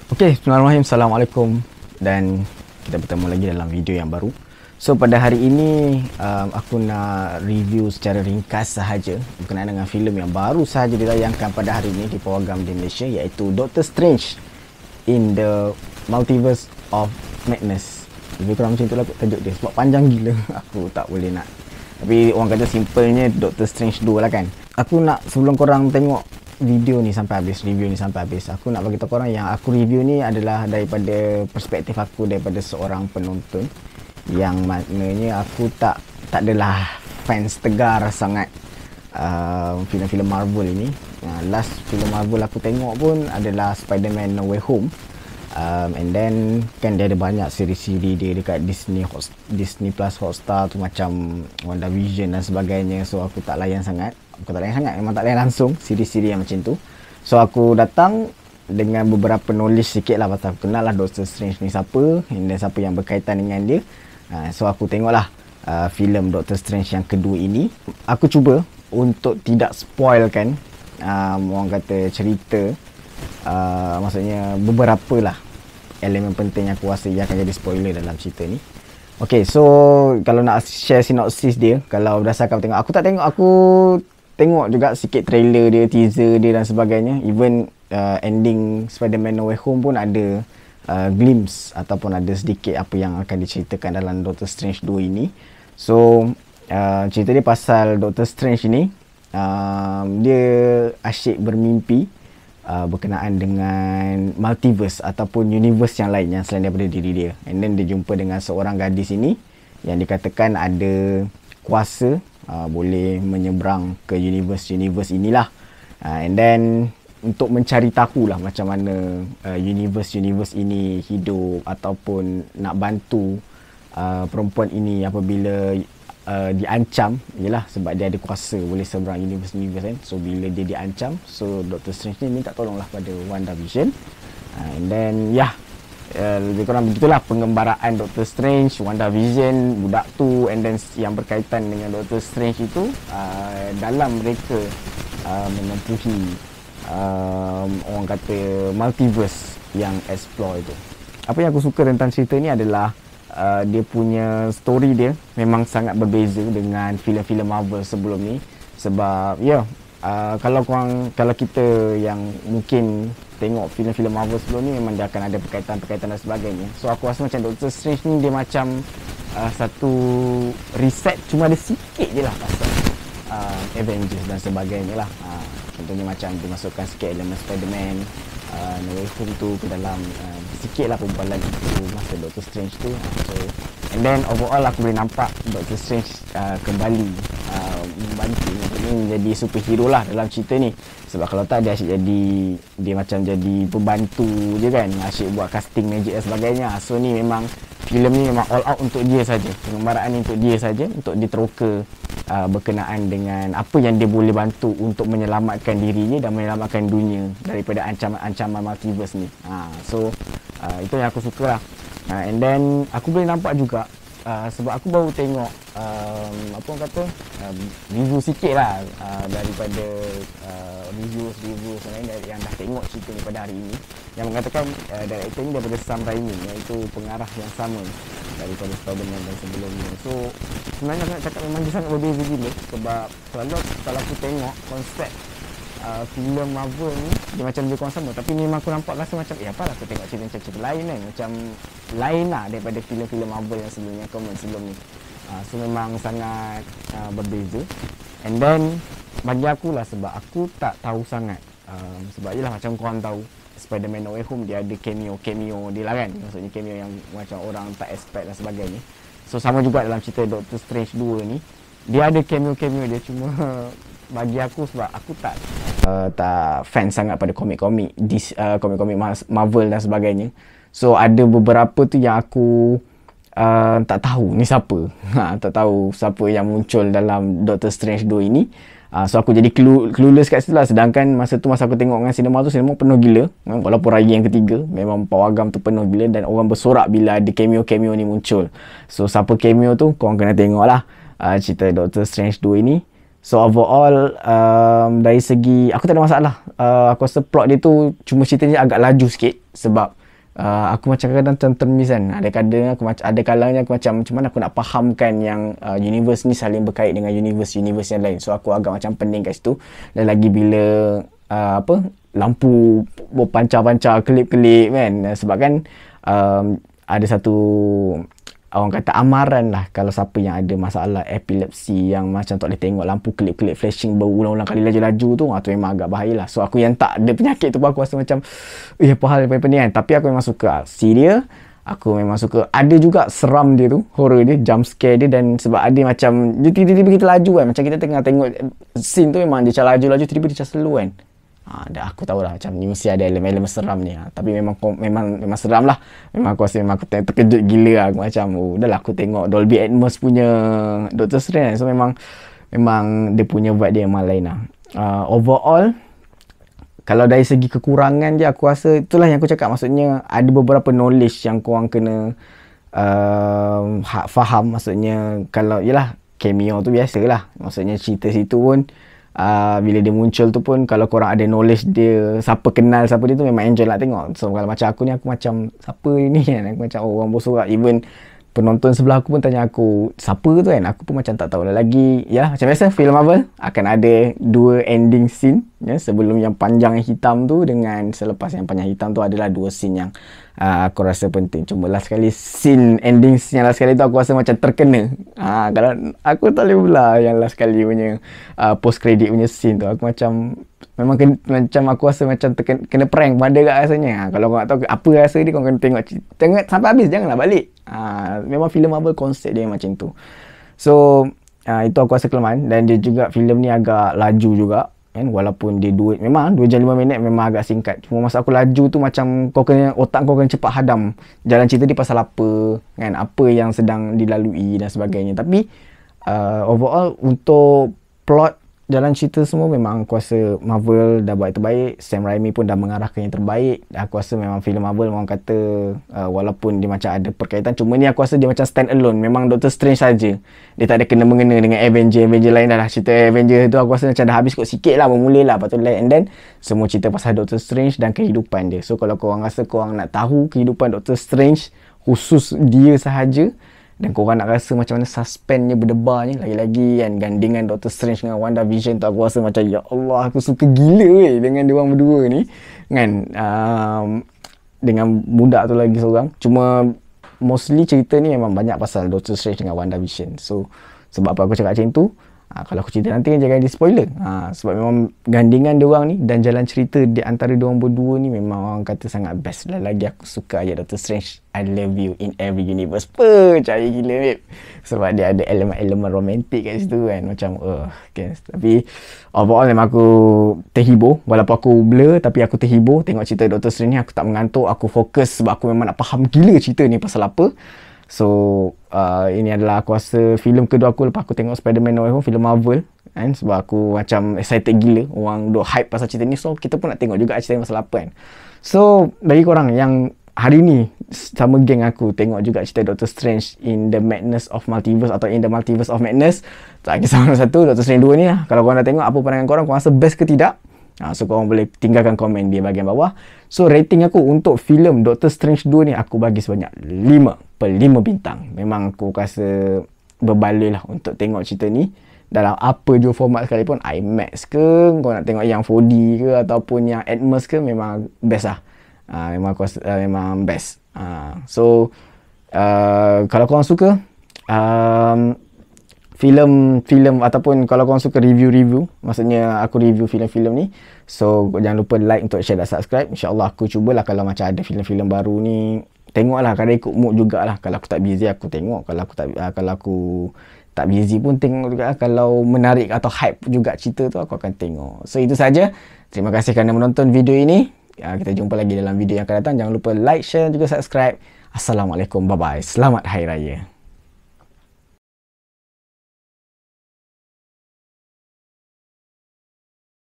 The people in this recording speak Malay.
Bismillahirrahmanirrahim. Assalamualaikum. Dan kita bertemu lagi dalam video yang baru. So pada hari ini aku nak review secara ringkas sahaja berkenaan dengan filem yang baru sahaja ditayangkan pada hari ini di pawagam di Malaysia, iaitu Doctor Strange in the Multiverse of Madness. Lebih kurang macam itulah tajuk dia, sebab panjang gila aku tak boleh nak. Tapi orang kata simpelnya Doctor Strange 2 lah kan. Aku nak, sebelum korang tengok video ni sampai habis, review ni sampai habis, aku nak bagi tahu korang yang aku review ni adalah daripada perspektif aku, daripada seorang penonton, yang maknanya aku tak adalah fans tegar sangat filem-filem Marvel ini. Last filem Marvel aku tengok pun adalah Spider-Man No Way Home. And then kan dia ada banyak siri-siri dia dekat Disney Plus Hotstar tu, macam WandaVision dan sebagainya. So aku tak layan sangat. Memang tak layan langsung siri-siri yang macam tu. So aku datang dengan beberapa knowledge sikit lah, pasal aku kenal lah Doctor Strange ni siapa, dan siapa yang berkaitan dengan dia. So aku tengoklah filem Doctor Strange yang kedua ini. Aku cuba untuk tidak spoilkan orang kata cerita, maksudnya beberapa lah elemen penting yang aku rasa yang akan jadi spoiler dalam cerita ni. Okay, so kalau nak share sinopsis dia, kalau berdasarkan tengok, aku tengok juga sikit trailer dia, teaser dia dan sebagainya. Even ending Spider-Man No Way Home pun ada glimpse ataupun ada sedikit apa yang akan diceritakan dalam Doctor Strange 2 ini. So cerita dia pasal Doctor Strange ini, dia asyik bermimpi berkenaan dengan multiverse ataupun universe yang lain yang selain daripada diri dia. And then dia jumpa dengan seorang gadis ini yang dikatakan ada kuasa boleh menyeberang ke universe inilah. And then untuk mencari tahu lah macam mana universe ini hidup, ataupun nak bantu perempuan ini apabila diancam, ialah sebab dia ada kuasa boleh seberang universe kan. So bila dia diancam, so Doctor Strange ni minta tolonglah pada WandaVision. And then lebih kurang begitulah pengembaraan Doctor Strange, WandaVision, budak tu, and then yang berkaitan dengan Doctor Strange itu dalam mereka menempuhi orang kata multiverse yang explore itu. Apa yang aku suka tentang cerita ni adalah dia punya story dia memang sangat berbeza dengan filem-filem Marvel sebelum ni. Sebab kalau kita yang mungkin tengok filem-filem Marvel sebelum ni, memang dia akan ada perkaitan dan sebagainya. So aku rasa macam Doctor Strange ni dia macam satu reset, cuma ada sikit je lah pasal Avengers dan sebagainya lah. Contohnya macam dimasukkan sikit elemen Spider-Man No Way Home tu ke dalam, sikit lah perbualan itu masa Doctor Strange tu. So and then overall aku boleh nampak Doctor Strange kembali membantu menjadi superhero lah dalam cerita ni. Sebab kalau tak, dia asyik dia macam jadi pembantu je kan, asyik buat casting magic dan sebagainya. So ni memang filem ni memang all out untuk dia saja, pengembaraan ni untuk dia saja, untuk diteroka berkenaan dengan apa yang dia boleh bantu untuk menyelamatkan dirinya dan menyelamatkan dunia daripada ancaman multiverse ni. So itu yang aku suka lah. And then aku boleh nampak juga sebab aku baru tengok apa orang kata review sikit lah daripada reviews lain yang dah tengok cerita ni pada hari ini, yang mengatakan director ni daripada Sam Raimi, iaitu pengarah yang sama daripada Spider-Man dan sebelumnya. So sebenarnya aku nak cakap memang dia sangat berbeza gila. Sebab selalu kalau aku tengok konsep filem Marvel ni, dia macam lebih kurang sama, tapi memang aku nampak rasa macam apalah aku tengok cerita lain kan, macam lain lah daripada filem-filem Marvel yang sebelumnya, sebelum ni. So memang sangat berbeza. And then bagi aku lah, sebab aku tak tahu sangat, sebab yelah macam korang tahu Spider-Man No Way Home dia ada cameo dia lah kan, maksudnya cameo yang macam orang tak expect dan sebagainya. So sama juga dalam cerita Doctor Strange 2 ni, dia ada cameo dia, cuma bagi aku, sebab aku tak fan sangat pada komik-komik Marvel dan sebagainya. So ada beberapa tu yang aku tak tahu ni siapa. Tak tahu siapa yang muncul dalam Doctor Strange 2 ini. So aku jadi clueless kat situ lah. Sedangkan masa aku tengok dengan sinema penuh gila. Walaupun raya yang ketiga, memang pawagam tu penuh gila dan orang bersorak bila ada cameo ni muncul. So siapa cameo tu, korang kena tengok lah cerita Doctor Strange 2 ini. So overall dari segi aku tak ada masalah. Aku rasa plot dia tu cuma ceritanya agak laju sikit sebab aku macam kadang termis kan. Ada kalanya aku macam mana aku nak fahamkan yang universe ni saling berkait dengan universe yang lain. So aku agak macam pening kat situ. Dan lagi bila lampu berpancar-pancar, kelip-kelip kan. Sebab kan ada satu orang kata amaran lah kalau siapa yang ada masalah epilepsi yang macam tak boleh tengok lampu kelip-kelip flashing berulang-ulang kali laju-laju tu, tu memang agak bahaya lah. So aku yang tak ada penyakit tu pun aku rasa macam apa hal pening kan. Tapi aku memang suka serial, aku memang suka, ada juga seram dia tu, horror dia, jump scare dia. Dan sebab ada macam dia tiba-tiba kita laju kan, macam kita tengah tengok scene tu memang dia macam laju-laju, tiba-tiba dia macam slow kan. Dah aku tahu lah macam ni mesti ada elemen-elemen seram ni. Tapi memang seram lah. Memang aku rasa memang aku terkejut gila lah. Aku macam dah lah aku tengok Dolby Atmos punya Doctor Strange. So memang dia punya vibe dia memang lain lah. Overall, kalau dari segi kekurangan je, aku rasa itulah yang aku cakap. Maksudnya ada beberapa knowledge yang korang kena faham. Maksudnya kalau yelah cameo tu biasalah. Maksudnya cerita situ pun bila dia muncul tu pun kalau korang ada knowledge dia, siapa kenal siapa dia tu, memang enjoy nak tengok. So kalau macam aku ni, aku macam siapa ni kan, aku macam orang bersorak. Even penonton sebelah aku pun tanya aku siapa tu kan, aku pun macam tak tahu lah lagi. Ya, macam biasa filem Marvel akan ada 2 ending scene ya, sebelum yang panjang yang hitam tu dengan selepas yang panjang hitam tu adalah 2 scene yang aku rasa penting. Cuma last sekali scene ending scene yang last sekali tu aku rasa macam terkena. Kalau aku tak boleh pula yang last sekali punya post credit punya scene tu, aku macam memang macam aku rasa macam kena prank pada kat rasanya. Kalau kau nak tahu apa rasa dia, kau kena tengok sampai habis, janganlah balik. Memang filem Marvel konsep dia macam tu. So itu aku rasa kelemahan. Dan dia juga filem ni agak laju juga kan, walaupun dia 2 jam 5 minit memang agak singkat. Cuma masa aku laju tu macam otak kau kena cepat hadam jalan cerita dia pasal apa kan, apa yang sedang dilalui dan sebagainya. Tapi overall untuk plot, jalan cerita semua memang aku rasa Marvel dah buat terbaik. Sam Raimi pun dah mengarahkan yang terbaik. Aku rasa memang filem Marvel orang kata walaupun dia macam ada perkaitan, cuma ni aku rasa dia macam stand alone. Memang Doctor Strange saja, dia tak ada kena-mengena dengan Avenger lain dah lah. Cerita Avenger tu aku rasa macam dah habis kot sikit lah, bermula lah. Lepas tu and then semua cerita pasal Doctor Strange dan kehidupan dia. So kalau korang rasa korang nak tahu kehidupan Doctor Strange, khusus dia sahaja, dan korang nak rasa macam mana suspensenya berdebarnya, lagi-lagi kan gandingan Doctor Strange dengan WandaVision tu, aku rasa macam ya Allah, aku suka gila weh dengan diorang berdua ni kan. Dengan budak tu lagi seorang. Cuma mostly cerita ni memang banyak pasal Doctor Strange dengan WandaVision. So sebab apa aku cakap macam tu, kalau aku cerita nanti jangan di spoiler. Sebab memang gandingan diorang ni dan jalan cerita di antara diorang berdua ni memang orang kata sangat best. Dan lagi aku suka ayat Doctor Strange, I love you in every universe. Percaya gila babe. Sebab dia ada elemen-elemen romantik kat situ kan. Macam okay. Tapi overall memang aku terhibur. Walaupun aku blur, tapi aku terhibur tengok cerita Doctor Strange ni. Aku tak mengantuk, aku fokus sebab aku memang nak faham gila cerita ni pasal apa. So ini adalah aku rasa filem kedua aku lepas aku tengok Spider-Man No Way Home, filem Marvel kan. Sebab aku macam excited gila, orang duk hype pasal cerita ni. So kita pun nak tengok juga cerita pasal apa kan. So bagi korang yang hari ni sama geng aku tengok juga cerita Doctor Strange in the Madness of Multiverse atau in the Multiverse of Madness, tak kisah mana satu, Doctor Strange 2 ni lah. Kalau korang dah tengok, apa pandangan korang? Korang rasa best ke tidak? So korang boleh tinggalkan komen di bahagian bawah. So rating aku untuk filem Doctor Strange 2 ni, aku bagi sebanyak 5/5 bintang. Memang aku rasa berbaloi lah untuk tengok cerita ni dalam apa jua format sekalipun, IMAX ke, kau nak tengok yang 4D ke ataupun yang Atmos ke, memang best lah. Memang aku rasa memang best. So kalau korang suka filem ataupun kalau korang suka review, maksudnya aku review filem-filem ni, so jangan lupa like, untuk share dan subscribe. InsyaAllah aku cubalah kalau macam ada filem-filem baru ni, tengoklah, kadang ikut mood jugalah. Kalau aku tak busy aku tengok, kalau aku tak busy pun tengok juga. Kalau menarik atau hype juga cerita tu, aku akan tengok. So itu saja. Terima kasih kerana menonton video ini. Kita jumpa lagi dalam video yang akan datang. Jangan lupa like, share dan juga subscribe. Assalamualaikum, bye bye. Selamat Hari Raya.